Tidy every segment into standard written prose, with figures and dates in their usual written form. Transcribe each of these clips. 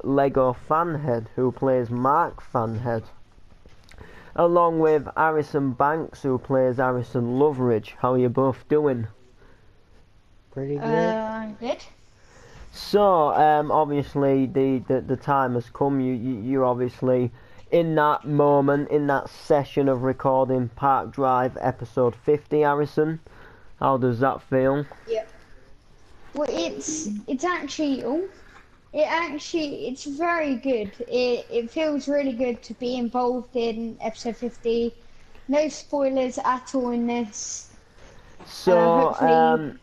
Lego Fanhead, who plays Mark Fanhead, along with Harrison Banks, who plays Harrison Loveridge. How are you both doing? Pretty good. I'm good. So, obviously, the time has come. You're obviously in that moment, in that session of recording Park Drive episode 50, Harrison. How does that feel? Yep. Well, it's very good. It feels really good to be involved in episode 50. No spoilers at all in this. So, Hopefully,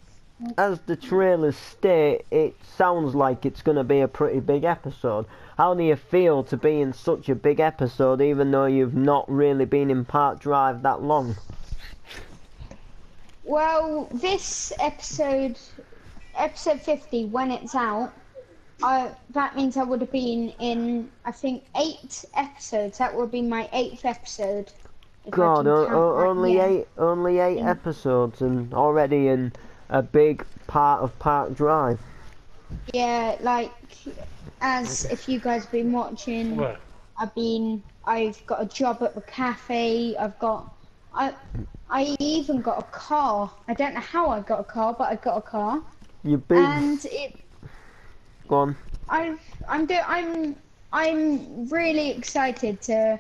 as the trailers state, it sounds like it's going to be a pretty big episode. How do you feel to be in such a big episode, even though you've not really been in Park Drive that long? well, this episode 50, when it's out, that means I would have been in, I think, 8 episodes. That would be my 8th episode. God, only eight episodes, and already in a big part of Park Drive. Yeah, like, as if you guys have been watching, What? I've got a job at the cafe. I even got a car. I don't know how I got a car, but I got a car. You big. And Go on. I'm really excited to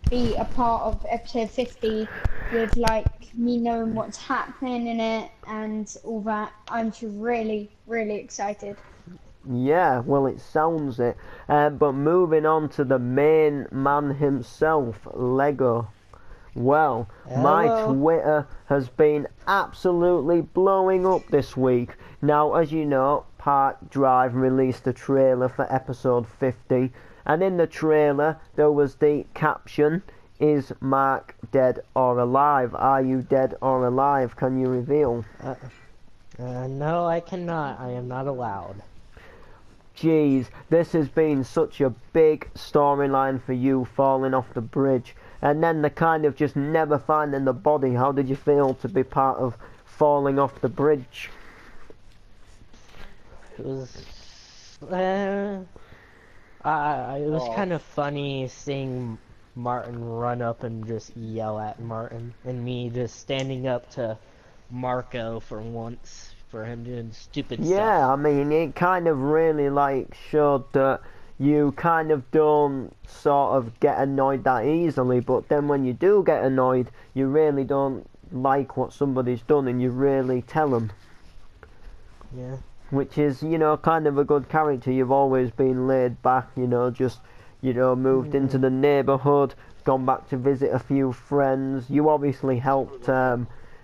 be a part of episode 50 with like me knowing what's happening in it and all that. I'm just really, really excited. Yeah, well, it sounds it. But moving on to the main man himself, Lego. Well, my Hello. Twitter has been absolutely blowing up this week. Now, as you know, Park Drive released a trailer for episode 50, and in the trailer there was the caption, "Is Mark dead or alive? Are you dead or alive? Can you reveal?" No, I cannot. I am not allowed. Jeez, this has been such a big storyline for you, falling off the bridge, and then the kind of just never finding the body. How did you feel to be part of falling off the bridge? It was, it was kind of funny seeing Martin run up and just yell at Martin, and me just standing up to Marco for once for him doing stupid stuff. Yeah, I mean, it kind of really like showed that you kind of don't sort of get annoyed that easily, but then when you do get annoyed, you really don't like what somebody's done, and you really tell them. Yeah. Which is, kind of a good character. You've always been laid back, just, moved into the neighbourhood, gone back to visit a few friends. You obviously helped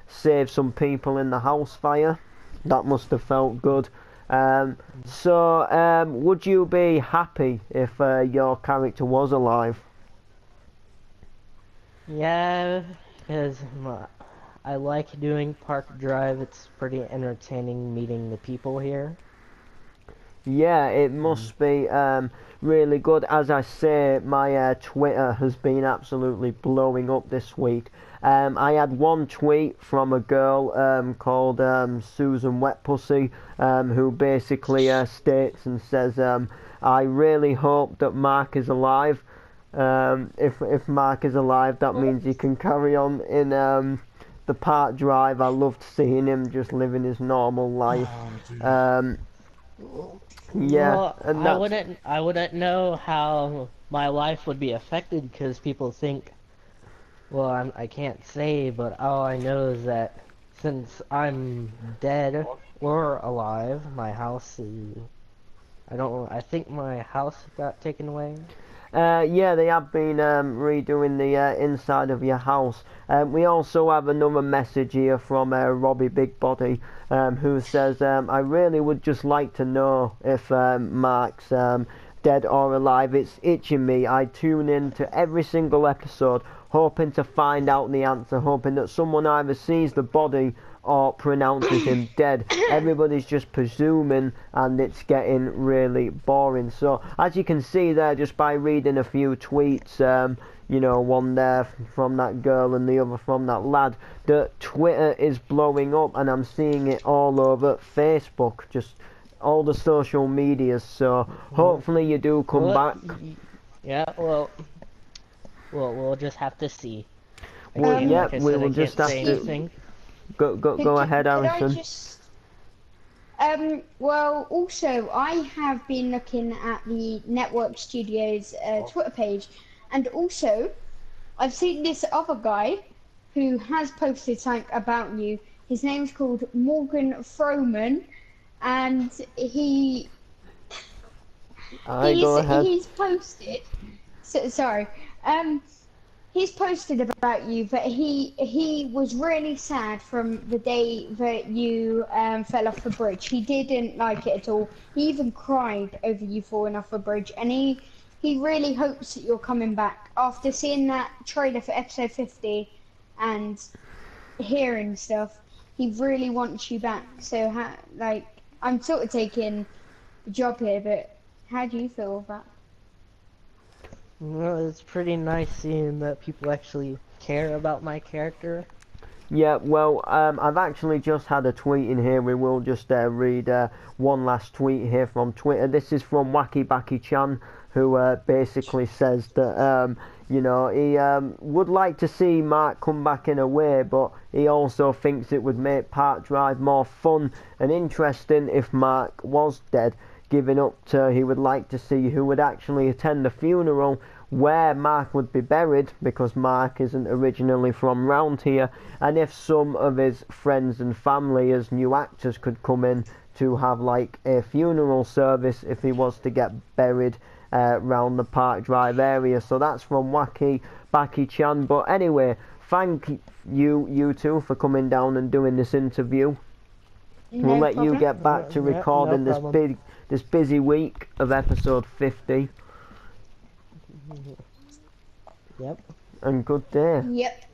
save some people in the house fire. That must have felt good. So, would you be happy if your character was alive? Yeah, because I like doing Park Drive. It's pretty entertaining meeting the people here. Yeah, it must be really good. As I say, my Twitter has been absolutely blowing up this week. I had one tweet from a girl called Susan Wetpussy, who basically states and says, "I really hope that Mark is alive. If Mark is alive, that means he can carry on in the Park Drive. I loved seeing him just living his normal life." Yeah, Well, and I wouldn't know how my life would be affected because people think, well, I can't say, but all I know is that since I'm dead or alive, my house is, I think my house got taken away. Yeah, they have been redoing the inside of your house. We also have another message here from Robbie Bigbody, who says, "I really would just like to know if Mark's dead or alive. It's itching me. I tune in to every single episode, hoping to find out the answer, hoping that someone either sees the body or pronounces him dead. Everybody's just presuming, and it's getting really boring." So, as you can see there, just by reading a few tweets, one there from that girl and the other from that lad, that Twitter is blowing up, and I'm seeing it all over Facebook. Just all the social medias. So hopefully you do come back. Yeah, well, we'll just have to see. Well, Again, yeah, like I we said, will I just can't have say to anything. go ahead, Could I Harrison. just well, also, I have been looking at the Network Studios Twitter page, and also, I've seen this other guy who has posted something about you. His name's called Morgan Froman, and Go ahead. he's posted. Sorry. He's posted about you, but he was really sad from the day that you fell off the bridge. He didn't like it at all. He even cried over you falling off the bridge, and he really hopes that you're coming back after seeing that trailer for episode 50 and hearing stuff. He really wants you back. So, I'm sort of taking the job here, but how do you feel about that? Well, it's pretty nice seeing that people actually care about my character. Yeah, well, I've actually just had a tweet in here. We will just read one last tweet here from Twitter. This is from Wacky Backy Chan, who basically says that, you know, he would like to see Mark come back in a way, but he also thinks it would make Park Drive more fun and interesting if Mark was dead. Giving up to, he would like to see who would actually attend the funeral, where Mark would be buried, because Mark isn't originally from round here, and if some of his friends and family as new actors could come in to have like a funeral service if he was to get buried round the Park Drive area. So that's from Wacky Backy Chan. But anyway, thank you two for coming down and doing this interview. We'll let you get back to recording this busy week of episode 50. Yep. And good day. Yep.